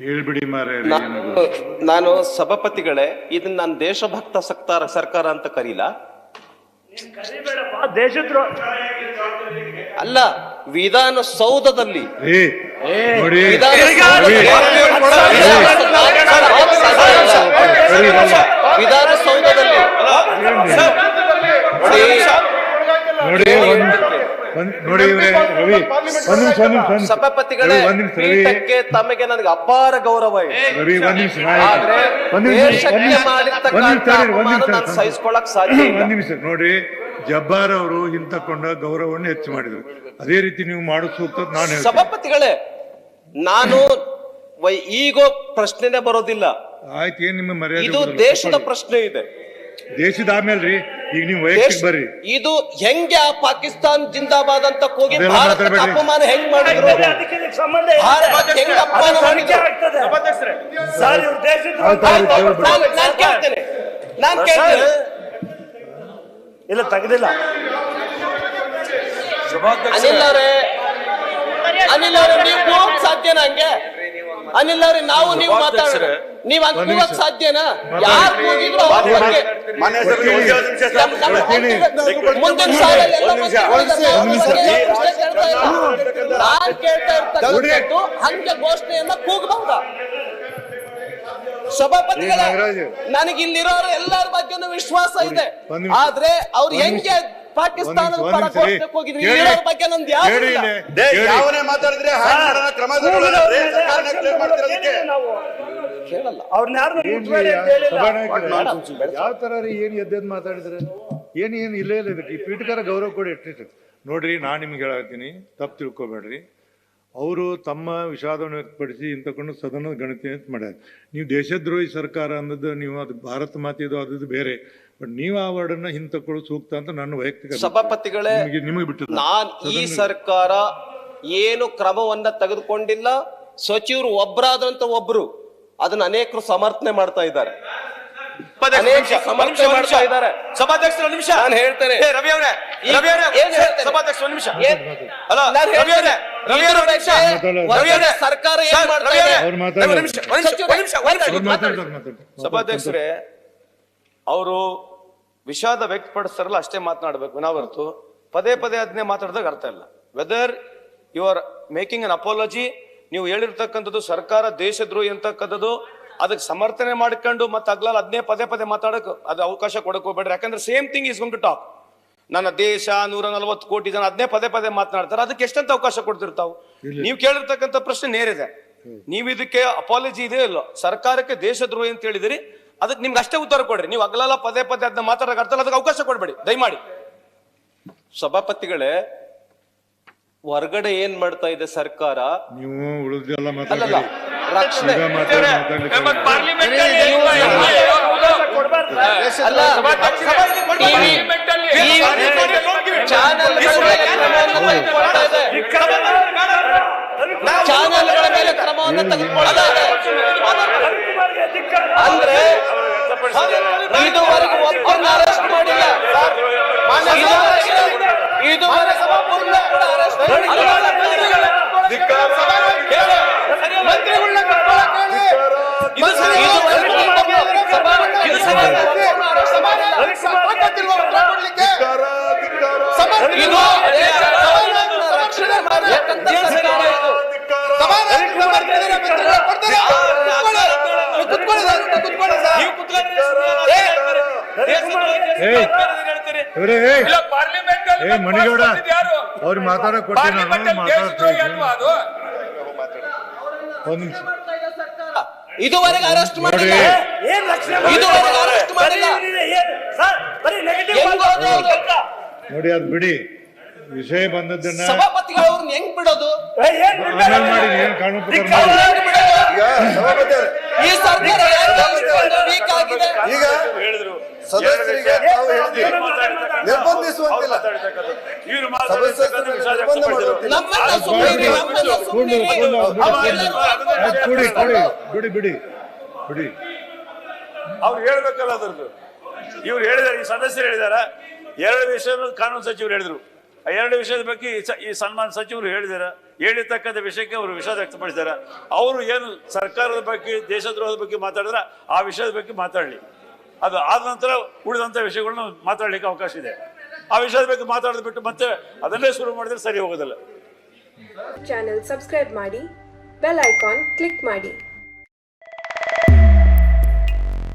ಹೇಳ್ಬಿಡಿ ಮಾರೇ. ನಾನು ಸಭಾಪತಿಗಳೇ, ಇದನ್ನ ನಾನು ದೇಶಭಕ್ತ ಸರ್ಕಾರ ಅಂತ ಕರೀಲ. ದೇಶದ್ರೋಹ ಅಲ್ಲ, ವಿಧಾನಸೌಧದಲ್ಲಿ ವಿಧಾನಸೌಧದಲ್ಲಿ ನೋಡಿ ರವಿ, ಸಭಾಪತಿಗಳೇ, ಪೀಠಕ್ಕೆ ತಮಗೆ ನನಗೆ ಅಪಾರ ಗೌರವ ಇದೆ. ಸಹಿಸಿಕೊಳ್ಳಕ್ ಸಾಧ್ಯ ಇಲ್ಲ. ಒಂದ್ ನಿಮಿಷ ನೋಡಿ, ಜಬ್ಬಾರ್ ಅವರು ಹಿಂತಕೊಂಡ ಗೌರವವನ್ನು ಹೆಚ್ಚು ಮಾಡಿದ್ರು. ಅದೇ ರೀತಿ ನೀವು ಮಾಡೋ ಸೂಕ್ತ. ನಾನು ಸಭಾಪತಿಗಳೇ, ನಾನು ಈಗೋ ಪ್ರಶ್ನೆನೇ ಬರೋದಿಲ್ಲ. ಆಯ್ತು, ಏನ್ ನಿಮ್ಮ ಮರ್ಯಾದೆ? ಇದು ದೇಶದ ಪ್ರಶ್ನೆ ಇದೆ. ದೇಶದ ಆಮೇಲೆ ರೀ, ಈಗ ನೀವು ವೈಯಕ್ತಿಕ ಬರ್ರಿ. ಇದು ಹೆಂಗೆ ಪಾಕಿಸ್ತಾನ್ ಜಿಂದಾಬಾದ್ ಅಂತ ಕೂಗಿ ಭಾರತಕ್ಕೆ ಅಪಮಾನ ಹೆಂಗ್ ಮಾಡಿದ್ರು? ಹೆಂಗ್ ಅಪಮಾನ ಮಾಡಿದ್ರು? ನಾನು ಕೇಳ್ತೇನೆ. ಇಲ್ಲ ತೆಗೆದಿಲ್ಲ. ಅನಿಲ್ ಅವರೇ ನೀವು ಕೂಗಕ್ ಸಾಧ್ಯನಾ? ಹಂಗೆ ಅನಿಲ್ ಅವ್ರೆ, ನಾವು ನೀವು ಮಾತಾಡ್ರೆ ನೀವ್ ಹಂಗ ಕೂಗಕ್ ಸಾಧ್ಯನಾ? ಯಾರು ಕೂಗಿದ್ರು ಮುಂದಿನ ಸಾಲಲ್ಲಿ ನಾನ್ ಕೇಳ್ತಾ ಇರ್ತಕ್ಕಂಥದ್ದು ಹಂಗೆ ಘೋಷಣೆಯನ್ನ ಕೂಗಬಹುದ? ಸಭಾಪತಿಗಳ, ನನಗೆ ಇಲ್ಲಿರೋರು ಎಲ್ಲರ ಬಗ್ಗೆನೂ ವಿಶ್ವಾಸ ಇದೆ. ಆದ್ರೆ ಅವ್ರು ಹೆಂಗೆ ಪಾಕಿಸ್ತಾನದ ಪರ ಘೋಷಣೆ ಹೋಗಿದ್ರು, ಇಲ್ಲಿರೋ ಬಗ್ಗೆ ನಂದು ಯಾವನೇ ಮಾತಾಡಿದ್ರೆ ಕ್ರಮ ಕೇಳಲ್ಲ. ಯಾವ ತರ ಏನ್ ಎದ್ದೆದ್ ಮಾತಾಡಿದ್ರೆ ಏನ್ ಇಲ್ಲೇ ಇಲ್ಲ. ಇದಕ್ಕೆ ಈ ಪೀಠಕರ ಗೌರವ ಕೊಡಿ ಎಷ್ಟಿತ್ತು ನೋಡ್ರಿ. ನಾನ್ ನಿಮ್ಗೆ ಹೇಳತ್ತೀನಿ, ತಪ್ಪು ತಿಳ್ಕೊಬೇಡ್ರಿ. ಅವರು ತಮ್ಮ ವಿಷಾದವನ್ನು ವ್ಯಕ್ತಪಡಿಸಿ ಇಂತಕೊಂಡು ಸದನದ ಗಣತಿ ಅಂತ ಮಾಡ್ಯಾರ. ನೀವು ದೇಶದ್ರೋಹಿ ಸರ್ಕಾರ ಅನ್ನೋದು, ನೀವು ಅದು ಭಾರತ ಮಾತೆದು ಅದು ಬೇರೆ. ಬಟ್ ನೀವು ಆ ವರ್ಡನ್ನ ಹಿಂತಕೊಳ್ಳೋ ಸೂಕ್ತ ಅಂತ ನನ್ನ ವೈಯಕ್ತಿಕ. ಸಭಾಪತಿಗಳೇ, ನಿಮಗೆ ಬಿಟ್ಟು ನಾನ್ ಈ ಸರ್ಕಾರ ಏನು ಕ್ರಮವನ್ನ ತೆಗೆದುಕೊಂಡಿಲ್ಲ. ಸಚಿವರು ಒಬ್ಬರಾದಂತ ಒಬ್ರು ಅದನ್ನ ಅನೇಕರು ಸಮರ್ಥನೆ ಮಾಡ್ತಾ ಇದ್ದಾರೆ. ಸಭಾಧ್ಯಕ್ಷರು ಒಂದು ನಿಮಿಷ ನಾನು ಹೇಳ್ತೇನೆ. ರವಿ ಅವರೇ, ಸಭಾಧ್ಯಕ್ಷರು ಒಂದು ನಿಮಿಷ. ಸರ್ಕಾರ ಏನ್ ಮಾಡ್ತಾ ಇದೆ? ಸಭಾಧ್ಯಕ್ಷರೇ, ಅವರು ವಿಷಾದ ವ್ಯಕ್ತಪಡಿಸ್ತಾರಲ್ಲ ಅಷ್ಟೇ ಮಾತನಾಡಬೇಕು ನಾವು ಹೊರತು ಪದೇ ಪದೇ ಅದನ್ನೇ ಮಾತಾಡಿದಾಗ ಅರ್ಥ ಇಲ್ಲ. Whether you are making an apology, ನೀವು ಹೇಳಿರ್ತಕ್ಕಂಥದ್ದು ಸರ್ಕಾರ ದೇಶದ್ರೋಹಿ ಅಂತಕ್ಕಂಥದ್ದು, ಅದಕ್ಕೆ ಸಮರ್ಥನೆ ಮಾಡ್ಕೊಂಡು ಮತ್ತೆ ಅಗ್ಲಲ್ಲ ಅದನ್ನೇ ಪದೇ ಪದೇ ಮಾತಾಡಕ್ ಅದು ಅವಕಾಶ ಕೊಡಕ್ ಹೋಗ್ಬೇಡ್ರಿ. ಯಾಕಂದ್ರೆ same thing is going to talk. ನನ್ನ ದೇಶ 140 ಕೋಟಿ ಜನ ಅದನ್ನೇ ಪದೇ ಪದೇ ಮಾತನಾಡ್ತಾರೆ. ಅದಕ್ಕೆ ಎಷ್ಟಂತ ಅವಕಾಶ ಕೊಡ್ತಿರ್ತಾವು? ನೀವು ಕೇಳಿರ್ತಕ್ಕಂಥ ಪ್ರಶ್ನೆ ನೇರಿದೆ. ನೀವು ಇದಕ್ಕೆ ಅಪಾಲಜಿ ಇದೆ ಇಲ್ಲೋ, ಸರ್ಕಾರಕ್ಕೆ ದೇಶದ್ರೋಹಿ ಅಂತ ಹೇಳಿದಿರಿ, ಅದಕ್ಕೆ ನಿಮ್ಗೆ ಅಷ್ಟೇ ಉತ್ತರ ಕೊಡ್ರಿ. ನೀವು ಅಗಲಲ್ಲ ಪದೇ ಪದೇ ಅದನ್ನ ಮಾತಾಡಕ್ ಅರ್ಥಲ್ಲ, ಅದಕ್ಕೆ ಅವಕಾಶ ಕೊಡ್ಬೇಡಿ ದಯಮಾಡಿ. ಸಭಾಪತಿಗಳೇ, ಹೊರಗಡೆ ಏನ್ ಮಾಡ್ತಾ ಇದೆ ಸರ್ಕಾರ? ನೀವು ಉಳಿದೆಲ್ಲ ರಕ್ಷಣೆ ಚಾನೆಲ್ಗಳ ಮೇಲೆ ಕ್ರಮವನ್ನು ತೆಗೆದುಕೊಳ್ಳಲಾಗಿದೆ. ಅಂದ್ರೆ ಇದುವರೆಗೂ ಒಬ್ಬರನ್ನ ಅರೆಸ್ಟ್ ಮಾಡಿಲ್ಲ. ಇದುವರೆಗೂ ಒಬ್ಬರನ್ನ ಕೂಡ ಅರೆಸ್ಟ್ ಮಾಡಿಲ್ಲ. ಮಣಿಗೌಡ ಅವ್ರು ಮಾತಾಡಕ್ ಕೊಡ್ತೀನಿ ನಾನು. ಇದುವರೆಗೆ ಅರೆಸ್ಟ್ ಮಾಡಿಲ್ಲ. ಇದುವರೆಗೆ ಅರೆಸ್ಟ್ ಮಾಡಿಲ್ಲ. ನೋಡಿ, ಅದು ಬಿಡಿ. ವಿಷಯ ಬಂದದ್ದನ್ನ ಸಭಾಪತಿಗಳು ಅವ್ರನ್ನ ಹೆಂಗ್ ಬಿಡೋದು? ಮಾಡಿ ಏನ್ ಕಾನೂನು ಪ್ರಕಾರ ಈ ಸರ್ಕಾರ ವೀಕ್ ಆಗಿದೆ. ಈಗ ಸದಸ್ಯರಿಗೆ ನಿರ್ಬಂಧಿಸುವಂತಿಲ್ಲ. ಬಿಡಿ ಬಿಡಿ ಬಿಡಿ. ಅವ್ರು ಹೇಳ್ಬೇಕಲ್ಲ ಅದ್ರದ್ದು. ಇವ್ರು ಹೇಳಿದಾರೆ, ಈ ಸದಸ್ಯರು ಹೇಳಿದಾರ. 2 ವಿಷಯ ಕಾನೂನು ಸಚಿವರು ಹೇಳಿದ್ರು. ಆ 2 ವಿಷಯದ ಬಗ್ಗೆ ಈ ಸನ್ಮಾನ ಸಚಿವರು ಹೇಳಿದಾರ. ಹೇಳಿರ್ತಕ್ಕಂಥ ವಿಷಯಕ್ಕೆ ಅವರು ವಿಷಾದ ವ್ಯಕ್ತಪಡಿಸಿದ್ದಾರೆ. ಅವರು ಏನು ಸರ್ಕಾರದ ಬಗ್ಗೆ ದೇಶದ್ರೋಹದ ಬಗ್ಗೆ ಮಾತಾಡಿದ್ರೆ ಆ ವಿಷಯದ ಬಗ್ಗೆ ಮಾತಾಡಲಿ. ಅದು ಆದ ನಂತರ ಉಳಿದಂಥ ವಿಷಯಗಳನ್ನ ಮಾತಾಡ್ಲಿಕ್ಕೆ ಅವಕಾಶ ಇದೆ. ಆ ವಿಷಯದ ಬಗ್ಗೆ ಮಾತಾಡೋದು ಬಿಟ್ಟು ಮತ್ತೆ ಅದನ್ನೇ ಶುರು ಮಾಡಿದ್ರೆ ಸರಿ ಹೋಗೋದಿಲ್ಲ. ಚಾನೆಲ್ ಸಬ್ಸ್ಕ್ರೈಬ್ ಮಾಡಿ, ಬೆಲ್ ಐಕಾನ್ ಕ್ಲಿಕ್ ಮಾಡಿ.